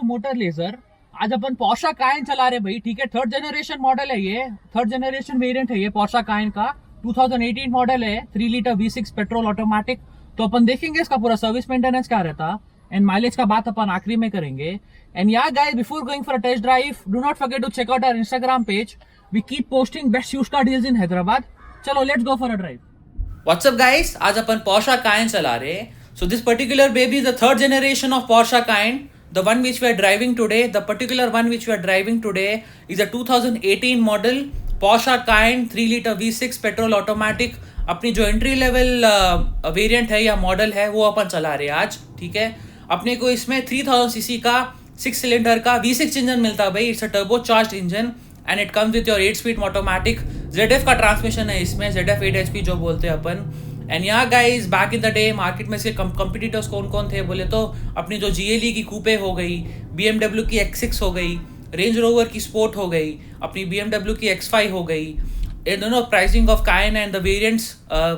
Motor laser. आज अपन Porsche Cayenne चला रहे भाई, ठीक है। थर्ड जनरेशन मॉडल है ये, थर्ड जनरेशन वेरिएंट है ये पोर्शा कायन का। 2018 मॉडल है, 3 लीटर V6 पेट्रोल ऑटोमेटिक। तो अपन देखेंगे इसका पूरा सर्विस मेंटेनेंस क्या रहता एंड माइलेज का बात अपन आखिरी में करेंगे। And yeah guys, before going for a test drive, do not forget to check out our Instagram page. We keep posting best used car deals in Hyderabad. चलो let's go for a drive. What's up guys? आज अपन Porsche Cayenne चला रहे हैं. So this particular baby is the third generation of Porsche Cayenne. The one which we are driving today, the particular one which we are driving today is a 2018 model Porsche Cayenne 3 liter V6 petrol automatic. अपनी जो entry level variant है या model है वो अपन चला रहे हैं आज, ठीक है। अपने को इसमें 3000 सीसी का 6 सिलेंडर का V6 इंजन मिलता है भाई। It's a turbo charge engine and it comes with your 8 speed automatic. ZF का ट्रांसमिशन है इसमें, ZF 8HP जो बोलते हैं अपन। एंड यहाँ guys, back in the day market में से कंपटीटर्स कौन कौन थे बोले तो अपनी जो GLE की कूपे हो गई, BMW की X6 हो गई, रेंज रोवर की स्पोर्ट हो गई, अपनी BMW की X5 हो गई। Pricing of Cayenne and the variants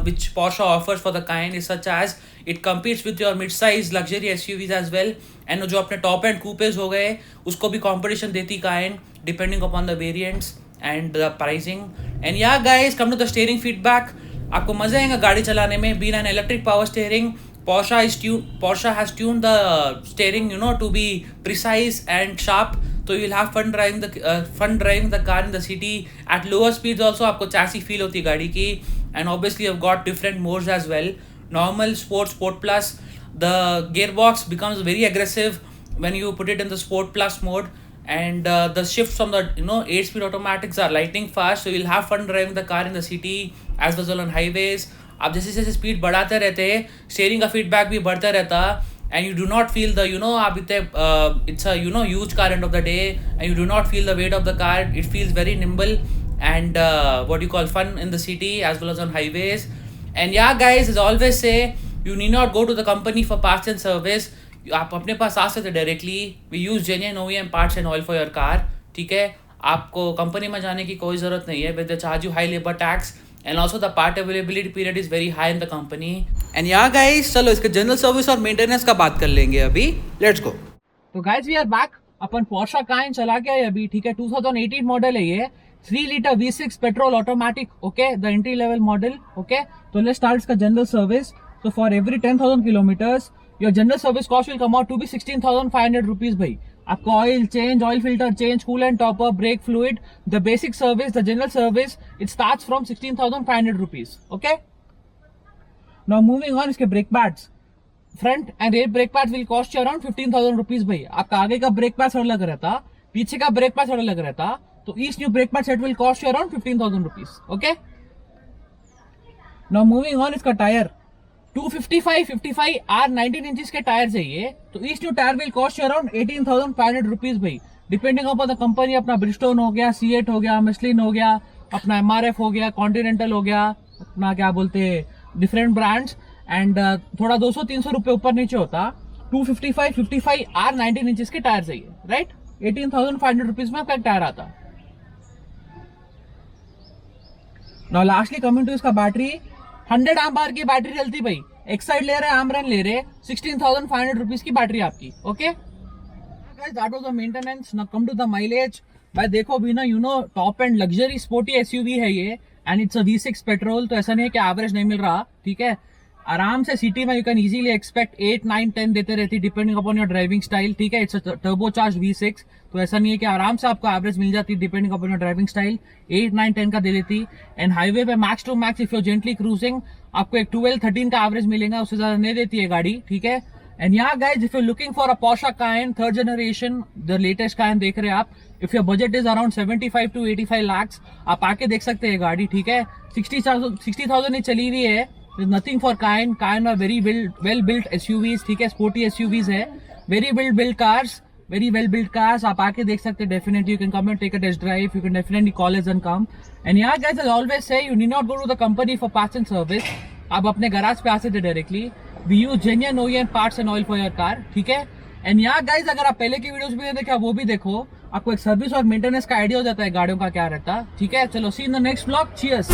which Porsche offers for the Cayenne is such as it competes with your mid-size luxury SUVs as well, and जो अपने टॉप एंड कूपेज हो गए उसको भी कंपटीशन देती Cayenne depending upon the variants and the pricing. And yeah guys, come to the steering feedback. आपको मजा आएगा गाड़ी चलाने में। Being an electric power steering, Porsche has tuned the steering, to be precise and sharp. So you will have fun driving the car in the city at lower speeds. Also आपको chassis feel होती है गाड़ी की. And obviously you've got different modes as well. Normal, Sport Plus. The gearbox becomes very aggressive when you put it in the Sport Plus mode. And the shifts from the 8-speed automatics are lightning fast. So you'll have fun driving the car in the city as well as on highways. आप जैसे जैसे speed बढ़ाते रहते हैं, steering का feedback भी बढ़ता रहता and you do not feel the आप इतने it's a huge car end of the day and you do not feel the weight of the car. It feels very nimble and what you call fun in the city as well as on highways. And yeah guys, as I always say, you need not go to the company for parts and service. आप अपने पास आ सकते directly. We use genuine OEM parts and oil for your car, ठीक है। आपको company में जाने की कोई ज़रूरत नहीं है। With the charge you high labour tax and also the part availability period is very high in the company. And यहाँ गाइस, चलो इसके जनरल सर्विस और मेंटेनेंस का बात कर लेंगे अभी। Let's go. तो गाइस, वी आर बैक। अपन पोर्शा कायन चला के आए अभी, ठीक है। 2018 मॉडल है ये, 3 litre V6 petrol automatic, okay, the entry level model, okay. तो लेट्स स्टार्ट इसका general service. So for every 10,000 kilometers, your general service cost will come out to be 16,500 rupees भाई। आपको oil change, oil filter change, coolant top up, brake fluid, the basic service, the general service, it starts from 16,500 rupees, okay. Now moving on, इसके brake pads, front and rear brake pads will cost you around 15,000 rupees भाई। आपका आगे का brake pad अलग रहता, पीछे का brake pad अलग रहता। तो each new brake pad set will cost you around 15,000 rupees, okay. Now moving on, इसका टायर 255 R 19 इंचेस के टायर चाहिए। तो each new tyre will cost you around 18,500 rupees भाई, डिपेंडिंग अपॉन द कंपनी। अपना Bridgestone हो गया, C8 हो गया, मिशलिन हो गया, अपना MRF हो गया, कॉन्टिनेंटल हो गया, अपना क्या बोलते हैं डिफरेंट ब्रांड्स। एंड थोड़ा 200-300 रुपए ऊपर नीचे होता। 255 R 19 इंचेस के टायर चाहिए, राइट। 18,500 rupees में आपका टायर आता। नाउ लास्टली कमिंग टू इसका बैटरी, 100 आवर की बैटरी चलती भाई। एक्साइड ले रहे, आमरन ले रहे, 16,500 रुपीज की बैटरी आपकी, okay. That was the maintenance. Now come to the mileage. भाई देखो भी ना, top end luxury sporty SUV है ये and it's a V6 petrol. तो ऐसा नहीं है कि एवरेज नहीं मिल रहा, ठीक है। आराम से सिटी में यू कैन इजीली एक्सपेक्ट 8, 9, 10 देते रहती depending upon your driving style, ठीक है। इट्स टर्बो चार्ज V6, तो ऐसा नहीं है कि आराम से आपको एवरेज मिल जाती depending upon your driving style. 8, 9, 10 का दे देती। एंड हाईवे पे max to max if you gently cruising आपको एक 12-13 का एवरेज मिलेगा, उससे ज्यादा नहीं देती है गाड़ी, ठीक है। एंड यहाँ guys, if you looking for a Porsche Cayenne third generation, the latest Cayenne देख रहे हैं आप, if your budget is around 75 to 85 lakhs, आप आके देख सकते हैं गाड़ी, ठीक है। 60,000 ही चली हुई है। Nothing for Cayenne are very well built SUVs, ठीक है। स्पोर्टी SUVs है, वेरी वेल बिल्ट कार्स। आप आके देख सकते हैं definitely. You can come and take a test drive, you can definitely call us and come. And यहाँ guys, I always say you need not go to the company for parts and service. आप अपने garage पे आ सकते directly. We use genuine OEM parts and oil for your car, ठीक है। And यहाँ guys, अगर आप पहले की वीडियोस भी नहीं देखा वो भी देखो, आपको एक सर्विस और मेंटेनेंस का आइडिया हो जाता है गाड़ियों का क्या रहता, ठीक है। चलो see in the next vlog, cheers.